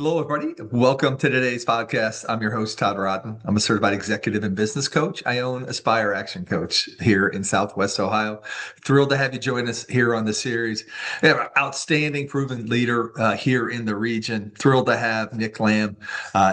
Hello, everybody. Welcome to today's podcast. I'm your host, Todd Rodden. I'm a certified executive and business coach. I own Aspire Action Coach here in Southwest Ohio. Thrilled to have you join us here on the series. We have an outstanding, proven leader here in the region. Thrilled to have Nick Lamb.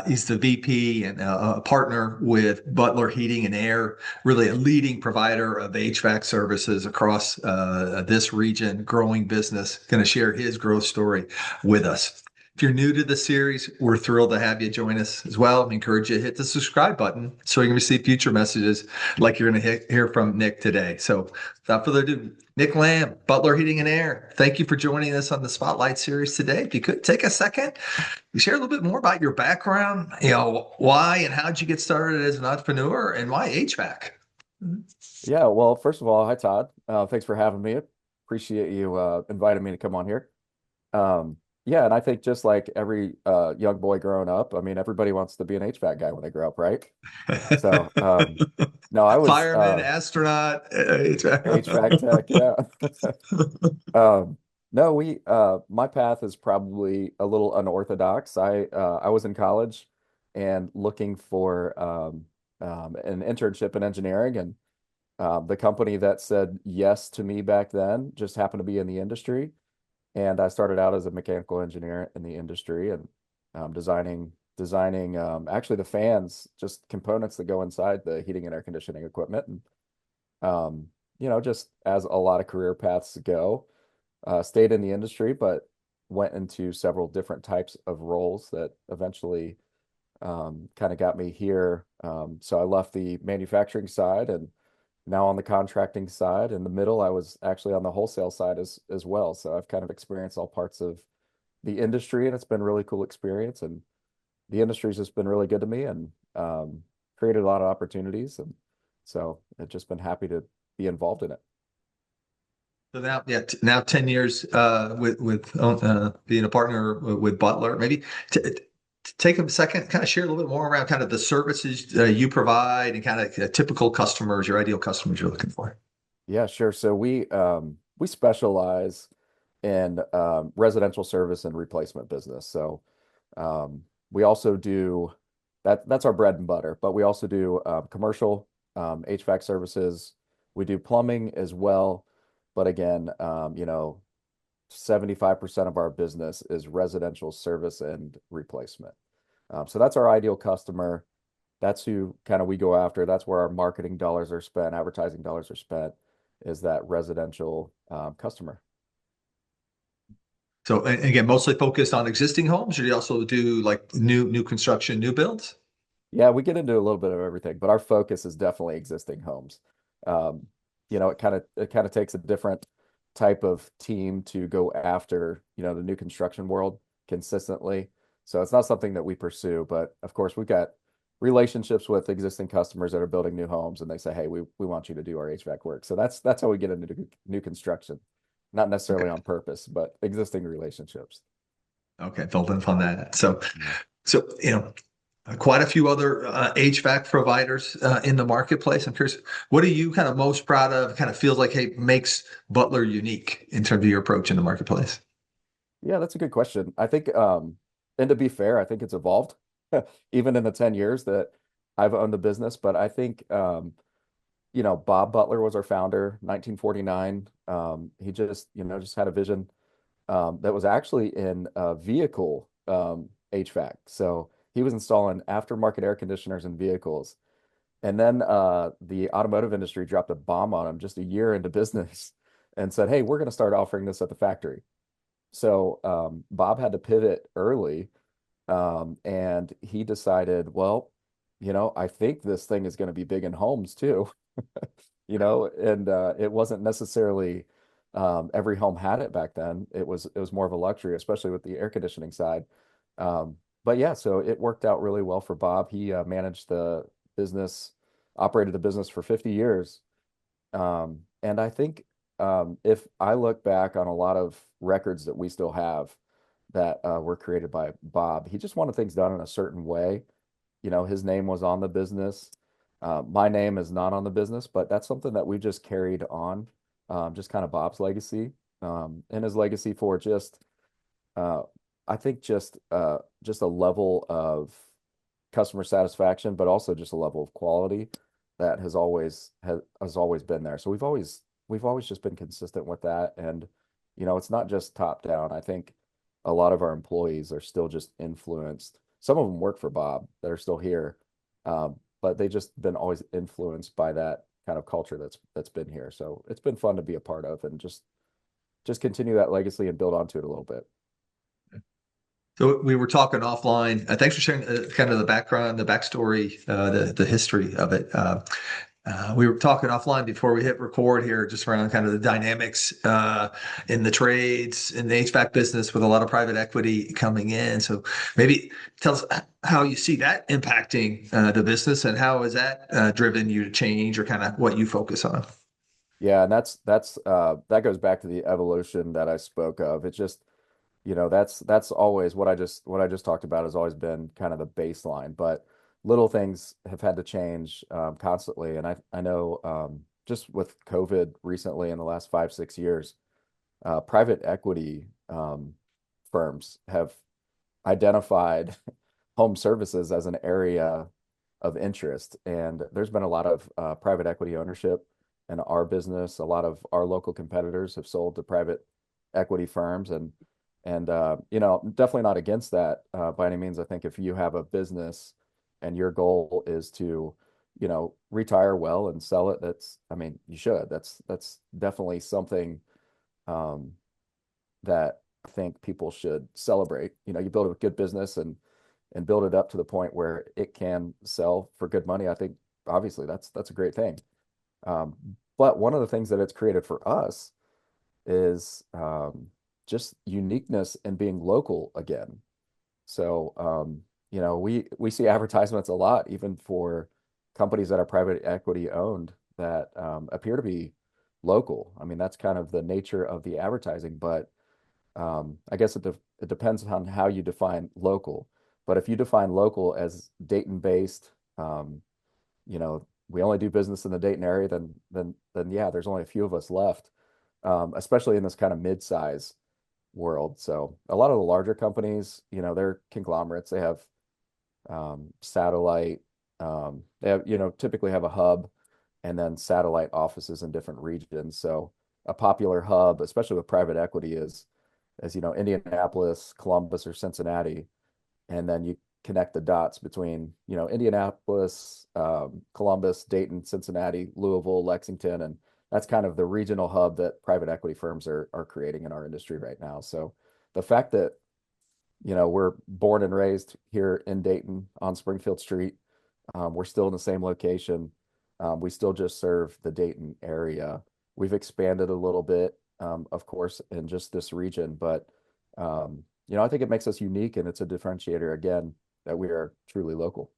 He's the VP and a partner with Butler Heating and Air, really a leading provider of HVAC services across this region, growing business. Going to share his growth story with us. If you're new to the series, we're thrilled to have you join us as well. We encourage you to hit the subscribe button so you can receive future messages like you're going to hear from Nick today. So without further ado, Nick Lamb, Butler Heating and Air, thank you for joining us on the Spotlight series today. If you could take a second, share a little bit more about your background, why and how'd you get started as an entrepreneur and why HVAC? Yeah, well, first of all, hi Todd. Thanks for having me. Appreciate you inviting me to come on here. Um, yeah, and I think just like every young boy growing up, I mean, everybody wants to be an HVAC guy when they grow up, right? So, no, I was Fireman, astronaut, HVAC HVAC. tech, yeah. No, my path is probably a little unorthodox. I was in college and looking for an internship in engineering, and the company that said yes to me back then just happened to be in the industry. And I started out as a mechanical engineer in the industry and designing actually the fans, just components that go inside the heating and air conditioning equipment. And just as a lot of career paths go, stayed in the industry, but went into several different types of roles that eventually kind of got me here. So I left the manufacturing side and now on the contracting side. In the middle, I was actually on the wholesale side as well. So I've kind of experienced all parts of the industry, and it's been a really cool experience. And the industry's just been really good to me and created a lot of opportunities. And so I've just been happy to be involved in it. So now, yeah, now 10 years with being a partner with Butler. Maybe take a second, kind of share a little bit more around kind of the services you provide and kind of typical customers, your ideal customers you're looking for. Yeah, sure. So we specialize in residential service and replacement business. So we also do that's our bread and butter, but we also do commercial HVAC services. We do plumbing as well. But again, 75% of our business is residential service and replacement. So that's our ideal customer. That's who kind of we go after. That's where our marketing dollars are spent, advertising dollars are spent, is that residential customer. So again, mostly focused on existing homes, or do you also do like new construction, new builds? Yeah, we get into a little bit of everything, but our focus is definitely existing homes. Um, it kind of takes a different type of team to go after, the new construction world consistently. So it's not something that we pursue, but of course we've got relationships with existing customers that are building new homes and they say, "Hey, we want you to do our HVAC work." So that's how we get into new construction. Not necessarily Okay. on purpose, but existing relationships. Okay, building on that. So, Yeah. so quite a few other HVAC providers in the marketplace. I'm curious, what are you kind of most proud of? Kind of feels like, hey, makes Butler unique in terms of your approach in the marketplace. Yeah, that's a good question. I think, and to be fair, I think it's evolved even in the 10 years that I've owned the business. But I think, Bob Butler was our founder, 1949. He just had a vision that was actually in vehicle HVAC. So he was installing aftermarket air conditioners in vehicles. And then the automotive industry dropped a bomb on him just a year into business and said, "Hey, we're going to start offering this at the factory." So Bob had to pivot early, and he decided, well, I think this thing is going to be big in homes too, and it wasn't necessarily every home had it back then. It was more of a luxury, especially with the air conditioning side. But yeah, so it worked out really well for Bob. He managed the business, operated the business for 50 years. And I think if I look back on a lot of records that we still have that were created by Bob, he just wanted things done in a certain way. His name was on the business. My name is not on the business, but that's something that we just carried on, just kind of Bob's legacy, and his legacy for just uh, I think just a level of customer satisfaction, but also just a level of quality that has always been there. So we've always just been consistent with that. And it's not just top down. I think a lot of our employees are still just influenced. Some of them work for Bob that are still here, but they just been always influenced by that kind of culture that's been here. So it's been fun to be a part of and just continue that legacy and build onto it a little bit. So we were talking offline. Thanks for sharing kind of the background, the backstory, the history of it. We were talking offline before we hit record here, just around kind of the dynamics in the trades, in the HVAC business, with a lot of private equity coming in. So maybe tell us how you see that impacting the business, and how has that driven you to change, or kind of what you focus on? Yeah, and that goes back to the evolution that I spoke of. It's just, that's always what I just talked about has always been kind of the baseline, but little things have had to change constantly. And I know just with COVID recently in the last 5, 6 years, private equity firms have identified home services as an area of interest. And there's been a lot of private equity ownership in our business. A lot of our local competitors have sold to private equity firms, and definitely not against that by any means. I think if you have a business and your goal is to, retire well and sell it, I mean, you should. That's definitely something um, that I think people should celebrate. You build a good business and build it up to the point where it can sell for good money. I think obviously that's a great thing. Um, but one of the things that it's created for us is just uniqueness and being local again. So, we see advertisements a lot, even for companies that are private equity owned, that appear to be local. I mean, that's kind of the nature of the advertising, but I guess it depends on how you define local. But if you define local as Dayton based, we only do business in the Dayton area, then yeah, there's only a few of us left, especially in this kind of mid-size world. So a lot of the larger companies, they're conglomerates. They have satellite. They have, typically have a hub and then satellite offices in different regions. So a popular hub, especially with private equity, is as Indianapolis, Columbus, or Cincinnati, and then you connect the dots between Indianapolis, Columbus, Dayton, Cincinnati, Louisville, Lexington, and that's kind of the regional hub that private equity firms are creating in our industry right now. So the fact that we're born and raised here in Dayton on Springfield Street, we're still in the same location. We still just serve the Dayton area. We've expanded a little bit, of course, in just this region, but I think it makes us unique, and it's a differentiator again that we are truly local.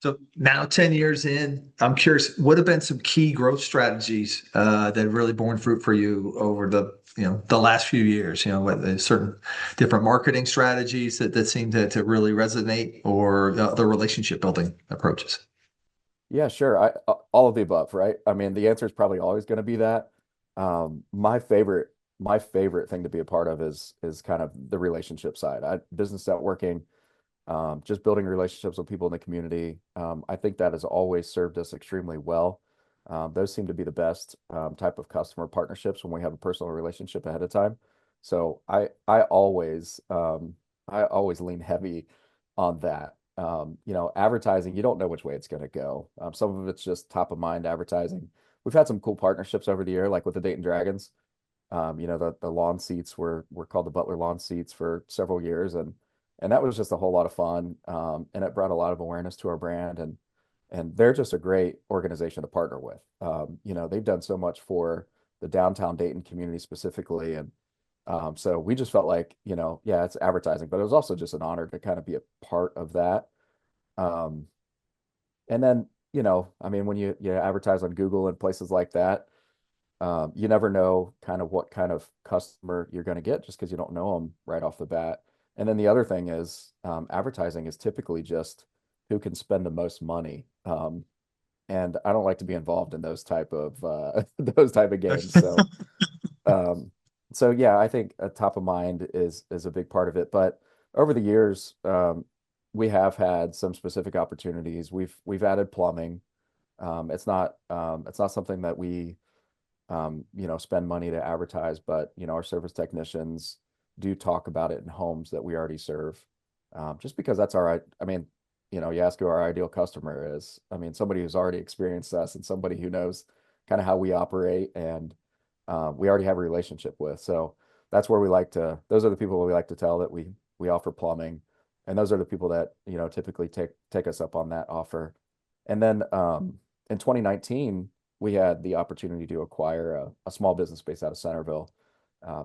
So now, 10 years in, I'm curious, what have been some key growth strategies that have really borne fruit for you over the last few years? What certain different marketing strategies that seem to really resonate, or the relationship building approaches? Yeah, sure. All of the above, right? I mean, the answer is probably always going to be that. My favorite thing to be a part of is kind of the relationship side. Business networking, just building relationships with people in the community. I think that has always served us extremely well. Those seem to be the best type of customer partnerships when we have a personal relationship ahead of time. So I always lean heavy on that. Advertising, you don't know which way it's going to go. Some of it's just top of mind advertising. We've had some cool partnerships over the year, like with the Dayton Dragons. The lawn seats were called the Butler lawn seats for several years, and that was just a whole lot of fun. And it brought a lot of awareness to our brand, and they're just a great organization to partner with. They've done so much for the downtown Dayton community specifically, and so we just felt like, yeah, it's advertising, but it was also just an honor to kind of be a part of that. Um, and then, I mean, when you advertise on Google and places like that, you never know kind of what kind of customer you're going to get just because you don't know them right off the bat. And then the other thing is, advertising is typically just who can spend the most money. And I don't like to be involved in those type of those type of games. So, um, So yeah, I think top of mind is a big part of it. But over the years, we have had some specific opportunities. We've added plumbing. It's not something that we spend money to advertise, but our service technicians do talk about it in homes that we already serve. Just because that's I mean, you ask who our ideal customer is. I mean, somebody who's already experienced us and somebody who knows kind of how we operate and we already have a relationship with. So that's where those are the people we like to tell that we offer plumbing. And those are the people that, typically take us up on that offer. And then in 2019, we had the opportunity to acquire a small business based out of Centerville.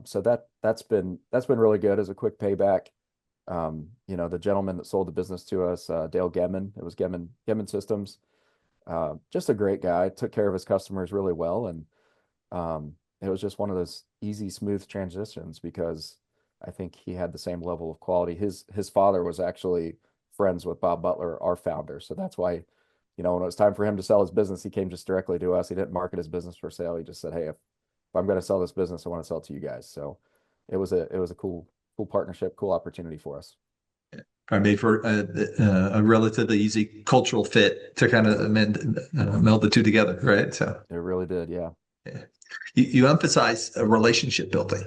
So that's been really good as a quick payback. The gentleman that sold the business to us, Dale Gemman, it was Gemman Systems. Just a great guy, took care of his customers really well, and it was just one of those easy, smooth transitions because I think he had the same level of quality. His father was actually friends with Bob Butler, our founder, so that's why, when it was time for him to sell his business, he came just directly to us. He didn't market his business for sale. He just said, "Hey, if I'm going to sell this business, I want to sell it to you guys." So it was a cool partnership, cool opportunity for us. I made for a relatively easy cultural fit to kind of meld the two together, right? So It really did, yeah. yeah. You emphasize relationship building.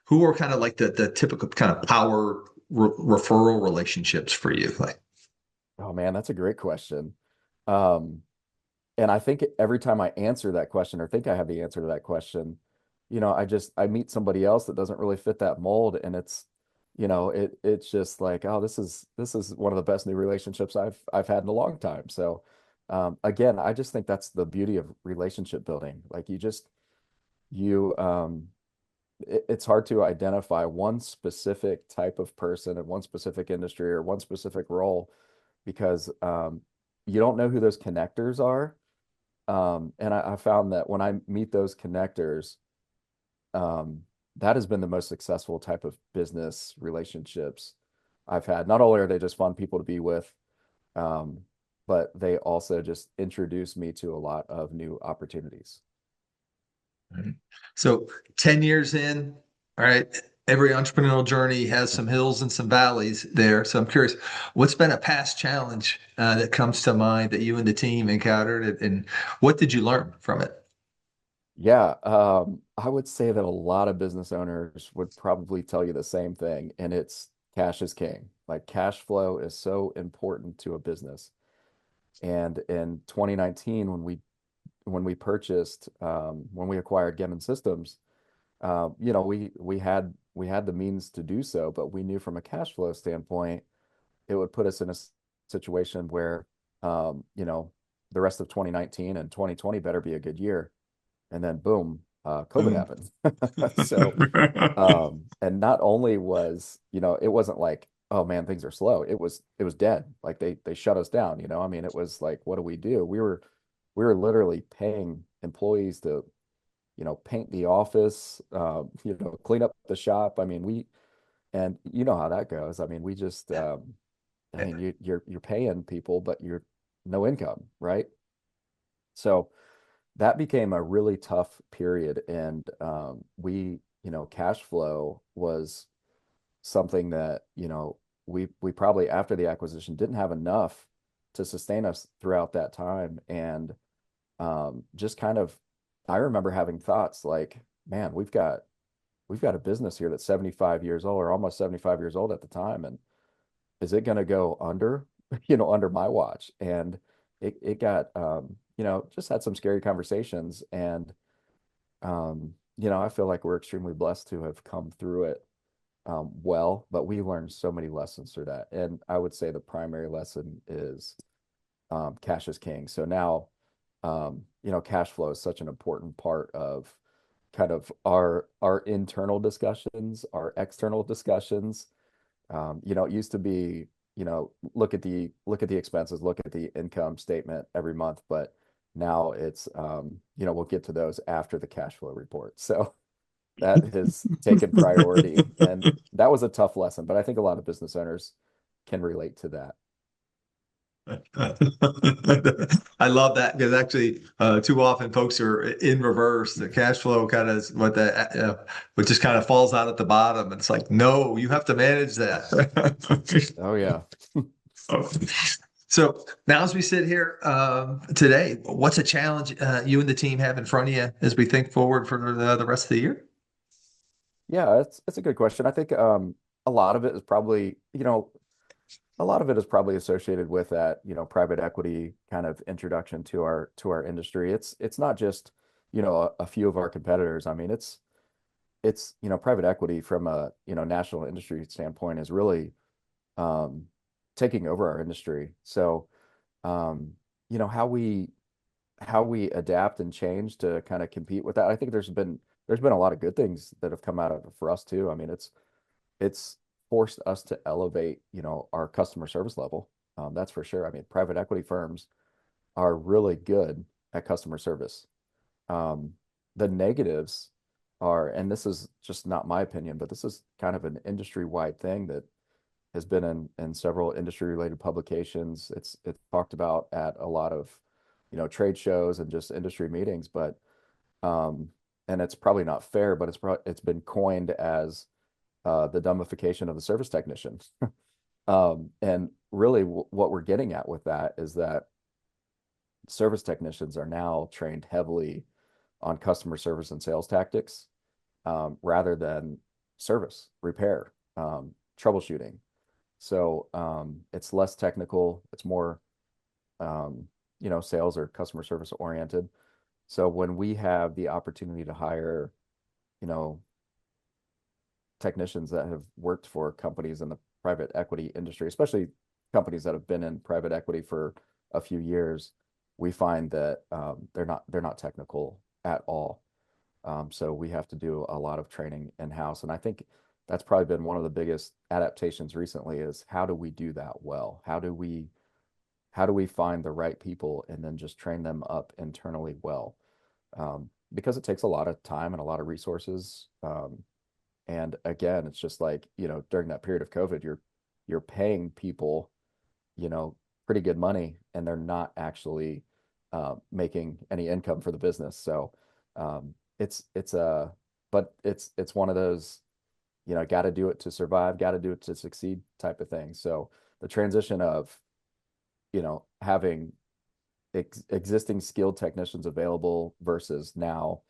Who are kind of like the typical kind of power referral relationships for you? Like, Oh man, that's a great question. Um, and I think every time I answer that question or think I have the answer to that question, I meet somebody else that doesn't really fit that mold, and it's just like, oh, this is one of the best new relationships I've had in a long time. So, again, I just think that's the beauty of relationship building. Like it's hard to identify one specific type of person in one specific industry or one specific role because you don't know who those connectors are. And I found that when I meet those connectors, um, that has been the most successful type of business relationships I've had. Not only are they just fun people to be with, um, but they also just introduce me to a lot of new opportunities. right. So 10 years in, all right, every entrepreneurial journey has some hills and some valleys there. So I'm curious, what's been a past challenge that comes to mind that you and the team encountered, and what did you learn from it? Yeah, I would say that a lot of business owners would probably tell you the same thing, and it's cash is king. Like cash flow is so important to a business. And in 2019, when we acquired Gemin Systems, we had the means to do so, but we knew from a cash flow standpoint, it would put us in a situation where, the rest of 2019 and 2020 better be a good year. And then boom, COVID Boom. happened. So, and not only it wasn't like, oh man, things are slow. It was dead. Like they shut us down, I mean, it was like, what do we do? We were literally paying employees to, paint the office, clean up the shop. I mean, and you know how that goes. I mean, we just, I mean, you're paying people, but you're no income, right? So that became a really tough period, and cash flow was something that we probably after the acquisition didn't have enough to sustain us throughout that time, and just kind of I remember having thoughts like, man, we've got a business here that's 75 years old or almost 75 years old at the time, and is it going to go under, under my watch? And it got, just had some scary conversations. And, I feel like we're extremely blessed to have come through it well, but we learned so many lessons through that. And I would say the primary lesson is cash is king. So now, cash flow is such an important part of kind of our internal discussions, our external discussions. It used to be, look at the expenses, look at the income statement every month, but now it's, we'll get to those after the cash flow report. So that has taken priority, and that was a tough lesson, but I think a lot of business owners can relate to that. I love that because actually, too often folks are in reverse. The cash flow kind of is what what just kind of falls out at the bottom. And it's like, no, you have to manage that. Oh yeah. So now, as we sit here today, what's a challenge you and the team have in front of you as we think forward for the rest of the year? Yeah, it's a good question. I think a lot of it is probably, a lot of it is probably associated with that, private equity kind of introduction to our industry. It's not just, a few of our competitors. I mean, it's, private equity from a, national industry standpoint is really um taking over our industry. So, um, how we adapt and change to kind of compete with that. I think there's been a lot of good things that have come out of it for us too. I mean, it's forced us to elevate, our customer service level. That's for sure. I mean, private equity firms are really good at customer service. Um, the negatives are, and this is just not my opinion, but this is kind of an industry-wide thing that has been in several industry-related publications. It's talked about at a lot of, trade shows and just industry meetings, but um, and it's probably not fair, but it's been coined as the dumbification of the service technician. And really, what we're getting at with that is that service technicians are now trained heavily on customer service and sales tactics rather than service, repair, troubleshooting. So it's less technical. It's more, um, sales or customer service oriented. So when we have the opportunity to hire, you know, technicians that have worked for companies in the private equity industry, especially companies that have been in private equity for a few years, we find that they're not technical at all. So we have to do a lot of training in-house. And I think that's probably been one of the biggest adaptations recently is how do we do that well? How do we find the right people and then just train them up internally well? Because it takes a lot of time and a lot of resources. And again, it's just like, during that period of COVID, you're paying people, you know, pretty good money and they're not actually making any income for the business. So it's but it's one of those, got to do it to survive, got to do it to succeed type of thing. So the transition of, having existing skilled technicians available versus now,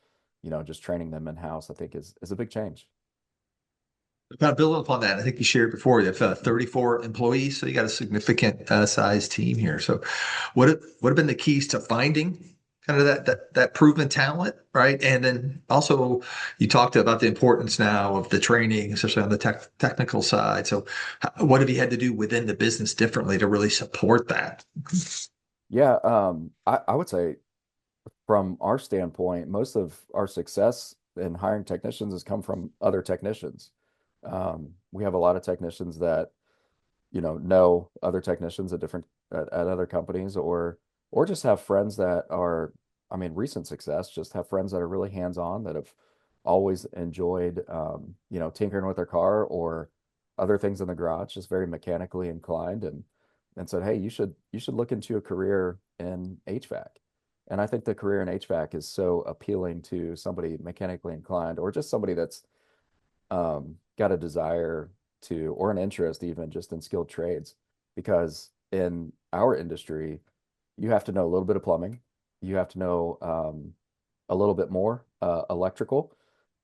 just training them in-house, I think is a big change. Kind of building upon that, I think you shared before you have 34 employees, so you got a significant size team here. So, what have been the keys to finding kind of that proven talent, right? And then also, you talked about the importance now of the training, especially on the technical side. So, what have you had to do within the business differently to really support that? Yeah, I would say from our standpoint, most of our success in hiring technicians has come from other technicians. We have a lot of technicians that, know other technicians at at other companies or just have friends that are, I mean, recent success, just have friends that are really hands-on that have always enjoyed, tinkering with their car or other things in the garage, just very mechanically inclined and said, hey, you should look into a career in HVAC. And I think the career in HVAC is so appealing to somebody mechanically inclined or just somebody that's got a desire to, or an interest even just in skilled trades. Because in our industry, you have to know a little bit of plumbing, you have to know a little bit more electrical.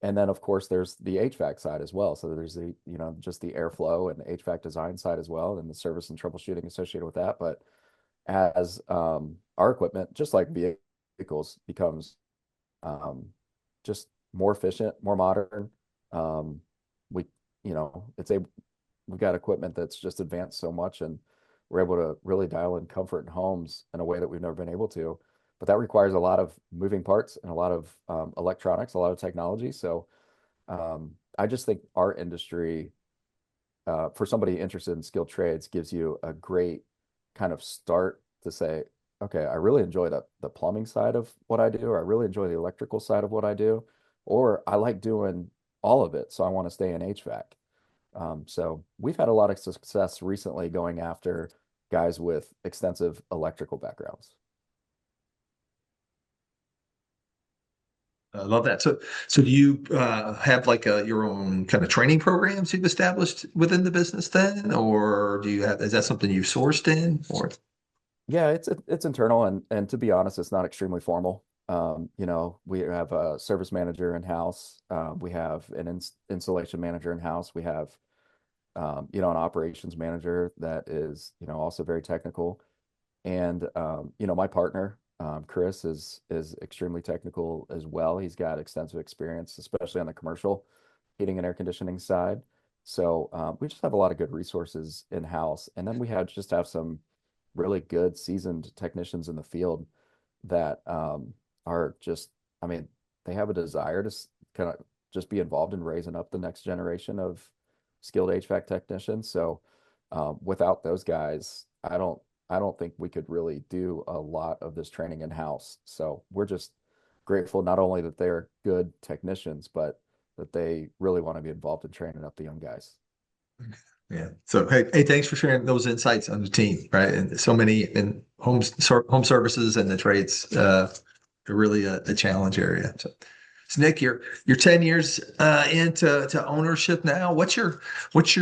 And then, of course, there's the HVAC side as well. So there's the, just the airflow and the HVAC design side as well, and the service and troubleshooting associated with that. But as our equipment, just like vehicles, becomes um, just more efficient, more modern. Um, we, it's a we've got equipment that's just advanced so much, and we're able to really dial in comfort in homes in a way that we've never been able to. But that requires a lot of moving parts and a lot of electronics, a lot of technology. So I just think our industry, for somebody interested in skilled trades, gives you a great kind of start to say, okay, I really enjoy the plumbing side of what I do, or I really enjoy the electrical side of what I do, or I like doing all of it, so I want to stay in HVAC. So we've had a lot of success recently going after guys with extensive electrical backgrounds. I love that. So do you have like your own kind of training programs you've established within the business then, or do you have, is that something you've sourced in, or? Yeah, it's internal, and to be honest, it's not extremely formal. We have a service manager in house. We have an installation manager in house. We have an operations manager that is, also very technical. And my partner, Chris, is extremely technical as well. He's got extensive experience, especially on the commercial heating and air conditioning side. So we just have a lot of good resources in house, and then we have some really good seasoned technicians in the field that are just, I mean, they have a desire to kind of just be involved in raising up the next generation of skilled HVAC technicians. So without those guys, I don't think we could really do a lot of this training in-house. So we're just grateful not only that they're good technicians, but that they really want to be involved in training up the young guys. Yeah. So hey, thanks for sharing those insights on the team, right? And so many in home services and the trades are really a challenge area. So Nick, you're 10 years into to ownership now. What's your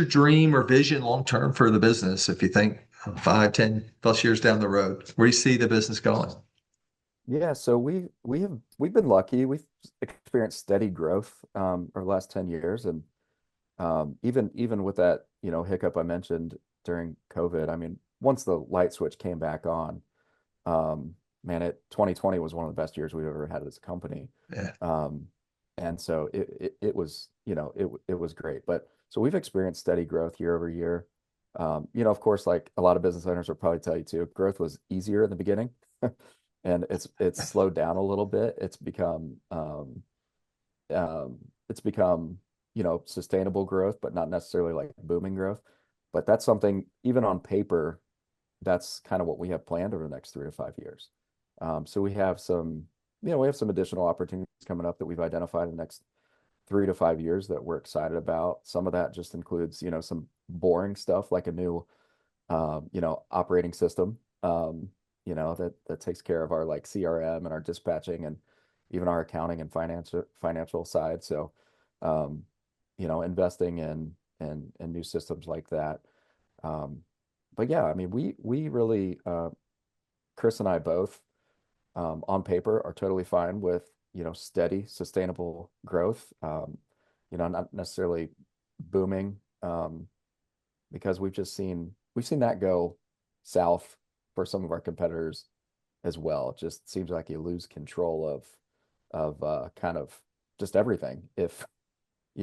dream or vision long term for the business? If you think 5, 10+ years down the road, where do you see the business going? Yeah, so we've been lucky. We've experienced steady growth over the last 10 years, and even with that, hiccup I mentioned during COVID. I mean, once the light switch came back on, man, 2020 was one of the best years we've ever had as a company. Yeah. And so it was, it was great. But so we've experienced steady growth year over year. Of course, like a lot of business owners will probably tell you too, growth was easier in the beginning, and it's slowed down a little bit. It's become, sustainable growth, but not necessarily like booming growth. But that's something, even on paper, that's kind of what we have planned over the next 3 to 5 years. So we have some additional opportunities coming up that we've identified in the next 3 to 5 years that we're excited about. Some of that just includes, some boring stuff like a new, operating system, that takes care of our like CRM and our dispatching and even our accounting and financial side. So, investing in new systems like that. Um, but yeah, I mean, we really, Chris and I both, on paper are totally fine with, steady, sustainable growth. Not necessarily booming, because we've seen that go south for some of our competitors as well. It just seems like you lose control of kind of just everything if,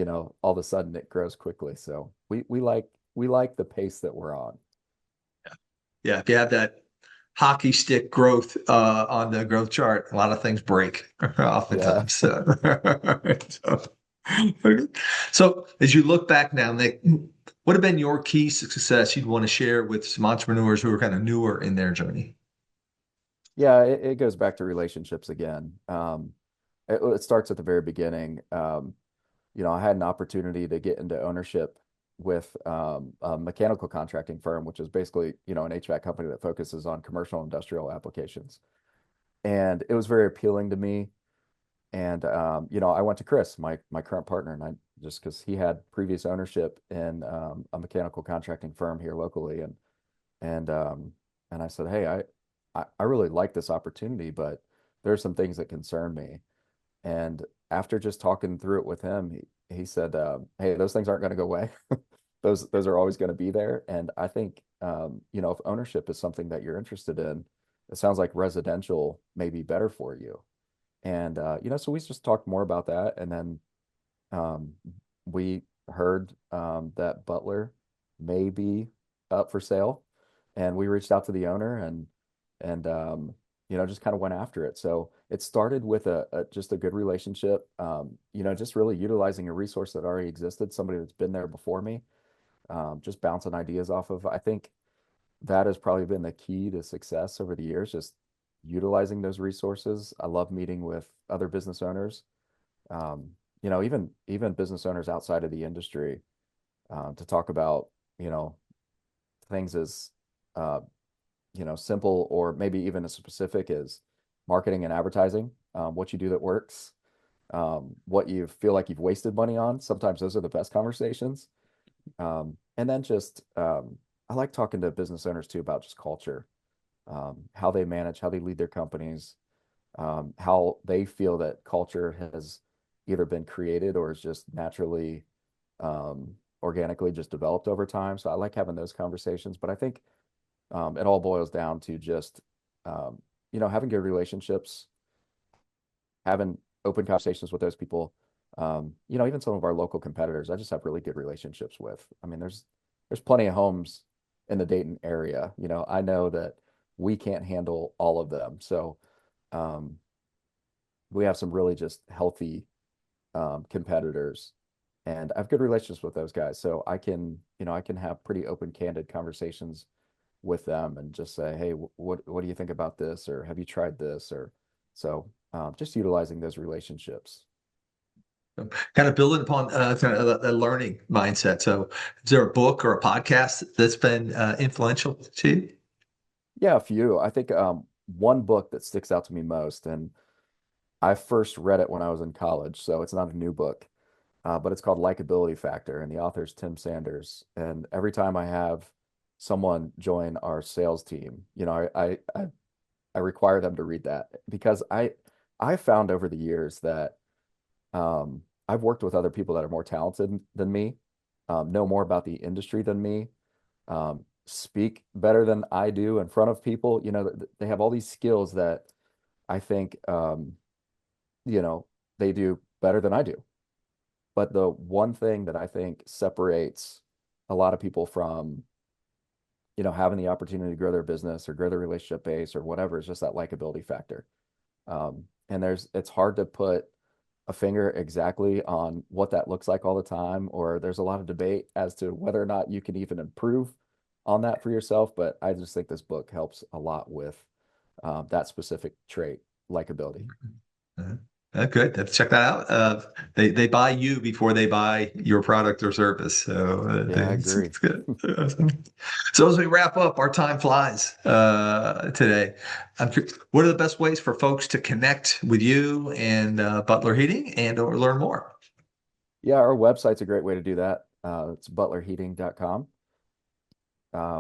all of a sudden it grows quickly. So we like the pace that we're on. Yeah. If you have that hockey stick growth on the growth chart, a lot of things break Yeah. oftentimes. So, okay. So as you look back now, Nick, what have been your key success you'd want to share with some entrepreneurs who are kind of newer in their journey? Yeah, it goes back to relationships again. It starts at the very beginning. I had an opportunity to get into ownership with a mechanical contracting firm, which is basically, an HVAC company that focuses on commercial and industrial applications. And it was very appealing to me. And I went to Chris, my current partner, and I just because he had previous ownership in a mechanical contracting firm here locally, and I said, hey, I really like this opportunity, but there's some things that concern me. And after just talking through it with him, he said, "Hey, those things aren't going to go away. Those are always going to be there." And I think, if ownership is something that you're interested in, it sounds like residential may be better for you. And so we just talked more about that, and then um, we heard that Butler may be up for sale, and we reached out to the owner and just kind of went after it. So it started with just a good relationship, just really utilizing a resource that already existed, somebody that's been there before me, just bouncing ideas off of. I think that has probably been the key to success over the years, just utilizing those resources. I love meeting with other business owners, even business owners outside of the industry, to talk about, things as simple or maybe even as specific as marketing and advertising, what you do that works, what you feel like you've wasted money on. Sometimes those are the best conversations. And then just, I like talking to business owners too about just culture, how they manage, how they lead their companies, how they feel that culture has either been created or is just naturally, organically just developed over time. So I like having those conversations. But I think it all boils down to just, having good relationships, having open conversations with those people. Even some of our local competitors, I just have really good relationships with. I mean, there's plenty of homes in the Dayton area. I know that we can't handle all of them. So um, we have some really just healthy competitors, and I have good relationships with those guys. So I can have pretty open, candid conversations with them and just say, hey, what do you think about this? Or have you tried this? Or so just utilizing those relationships. Kind of building upon kind of a learning mindset. So, is there a book or a podcast that's been influential to you? Yeah, a few. I think one book that sticks out to me most, and I first read it when I was in college, so it's not a new book, but it's called Likability Factor, and the author's Tim Sanders. And every time I have someone join our sales team, I require them to read that because I found over the years that I've worked with other people that are more talented than me, know more about the industry than me, speak better than I do in front of people. They have all these skills that I think, you know, they do better than I do. But the one thing that I think separates a lot of people from, having the opportunity to grow their business or grow their relationship base or whatever is just that likability factor. And it's hard to put a finger exactly on what that looks like all the time, or there's a lot of debate as to whether or not you can even improve on that for yourself. But I just think this book helps a lot with that specific trait, likability. Uh, Good. Let's check that out. They buy you before they buy your product or service. So Yeah, I agree. it's good. Awesome. So as we wrap up, our time flies today. What are the best ways for folks to connect with you and Butler Heating and or learn more? Yeah, our website's a great way to do that. It's butlerheating.com.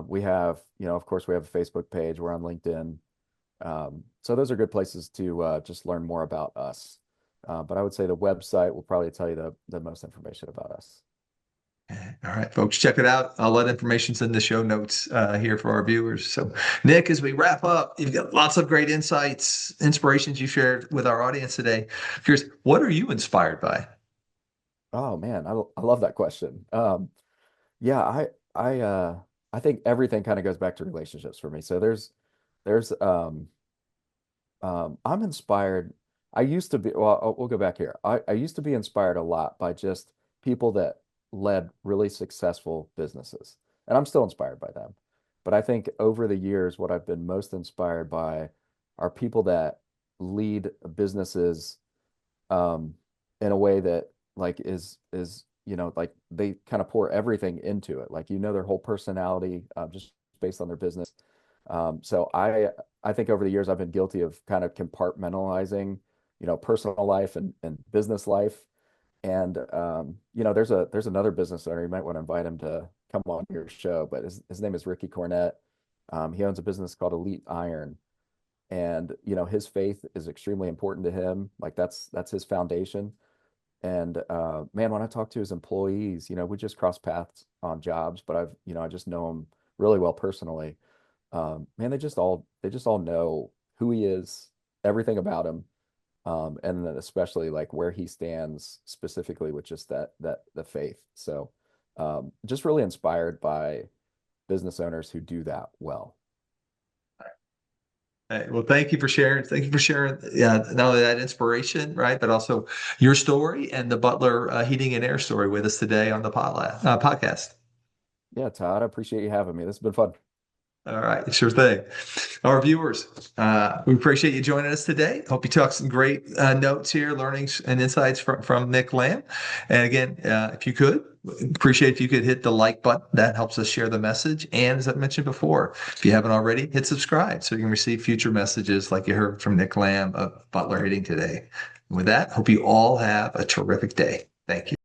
We have, of course, we have a Facebook page. We're on LinkedIn. So those are good places to just learn more about us. But I would say the website will probably tell you the most information about us. All right, folks, check it out. All that information's in the show notes here for our viewers. So, Nick, as we wrap up, you've got lots of great insights, inspirations you shared with our audience today. Curious, what are you inspired by? Oh man, I love that question. Yeah, I think everything kind of goes back to relationships for me. So there's I'm inspired. I used to be, well, we'll go back here. I used to be inspired a lot by just people that led really successful businesses. And I'm still inspired by them. But I think over the years, what I've been most inspired by are people that lead businesses um, in a way that like is like they kind of pour everything into it. Like their whole personality just based on their business. So I think over the years I've been guilty of kind of compartmentalizing, personal life and business life. And there's another business owner. You might want to invite him to come on your show, but his name is Ricky Cornett. He owns a business called Elite Iron, and his faith is extremely important to him. Like that's his foundation. And man, when I talk to his employees, we just cross paths on jobs, but I just know him really well personally. Man, they just all know who he is, everything about him, and then especially like where he stands specifically with just that the faith. So just really inspired by business owners who do that well. Well, thank you for sharing. Thank you for sharing. Yeah, not only that inspiration, right, but also your story and the Butler Heating and Air story with us today on the podcast. Yeah, Todd, I appreciate you having me. This has been fun. All right, sure thing. Our viewers, we appreciate you joining us today. Hope you took some great notes here, learnings and insights from Nick Lamb. And again, if you could, appreciate if you could hit the like button. That helps us share the message. And as I mentioned before, if you haven't already, hit subscribe so you can receive future messages like you heard from Nick Lamb of Butler Hitting today. And with that, hope you all have a terrific day. Thank you.